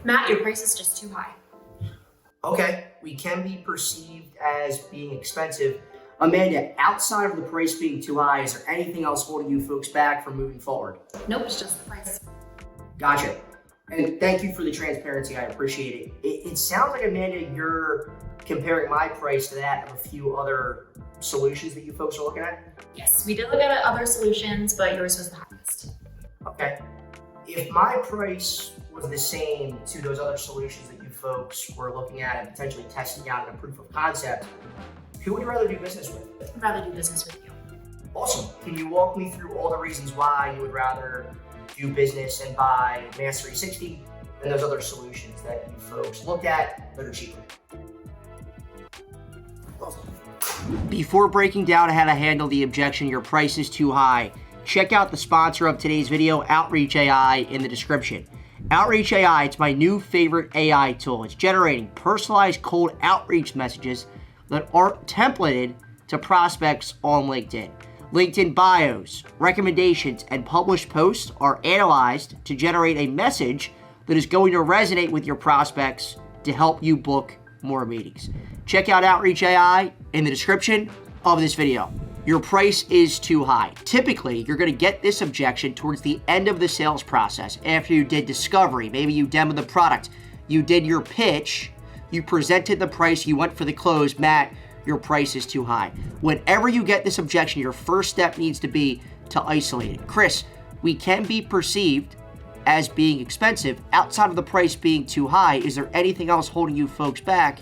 Matt, your price is just too high. Okay, we can be perceived as being expensive. Amanda, outside of the price being too high, is there anything else holding you folks back from moving forward? Nope, it's just the price. Gotcha. And thank you for the transparency. I appreciate it. It sounds like, Amanda, you're comparing my price to that of a few other solutions that you folks are looking at? Yes, we did look at other solutions, but yours was the highest. Okay. If my price was the same to those other solutions that you folks were looking at and potentially testing out in a proof of concept, who would you rather do business with? I'd rather do business with you. Awesome. Can you walk me through all the reasons why you would rather do business and buy Mass 360 than those other solutions that you folks looked at that are cheaper? Awesome. Before breaking down how to handle the objection, your price is too high, check out the sponsor of today's video, Outreach AI, in the description. Outreach AI, it's my new favorite AI tool. It's generating personalized cold outreach messages that aren't templated to prospects on LinkedIn. LinkedIn bios, recommendations, and published posts are analyzed to generate a message that is going to resonate with your prospects to help you book more meetings. Check out Outreach AI in the description of this video. Your price is too high. Typically, you're going to get this objection towards the end of the sales process after you did discovery. Maybe you demoed the product, you did your pitch, you presented the price, you went for the close. Matt, your price is too high. Whenever you get this objection, your first step needs to be to isolate it. Chris, we can be perceived as being expensive. Outside of the price being too high, is there anything else holding you folks back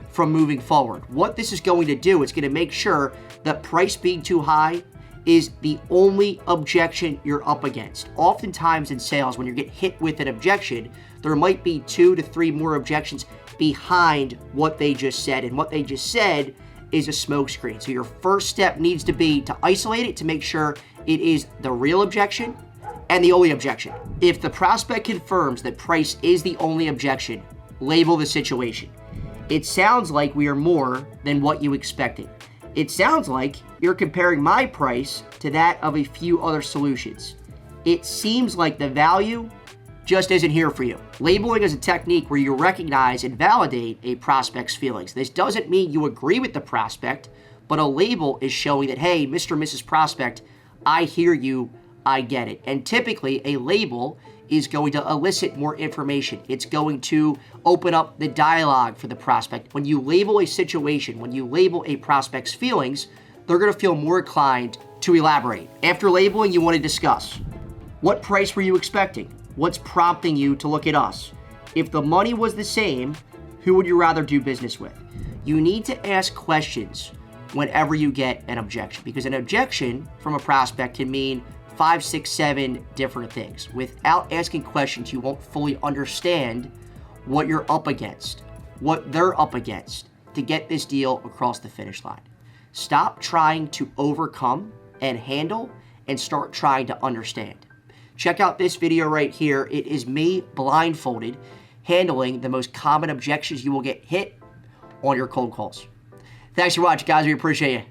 from moving forward? What this is going to do, it's going to make sure that price being too high is the only objection you're up against. Oftentimes in sales, when you get hit with an objection, there might be 2 to 3 more objections behind what they just said, and what they just said is a smokescreen. So your first step needs to be to isolate it to make sure it is the real objection and the only objection. If the prospect confirms that price is the only objection, label the situation. It sounds like we are more than what you expected. It sounds like you're comparing my price to that of a few other solutions. It seems like the value just isn't here for you. Labeling is a technique where you recognize and validate a prospect's feelings. This doesn't mean you agree with the prospect, but a label is showing that, hey, Mr. and Mrs. Prospect, I hear you, I get it. And typically, a label is going to elicit more information. It's going to open up the dialogue for the prospect. When you label a situation, when you label a prospect's feelings, they're going to feel more inclined to elaborate. After labeling, you want to discuss. What price were you expecting? What's prompting you to look at us? If the money was the same, who would you rather do business with? You need to ask questions whenever you get an objection, because an objection from a prospect can mean 5, 6, 7 different things. Without asking questions, you won't fully understand what you're up against, what they're up against to get this deal across the finish line. Stop trying to overcome and handle and start trying to understand. Check out this video right here. It is me blindfolded handling the most common objections you will get hit on your cold calls. Thanks for watching, guys. We appreciate you.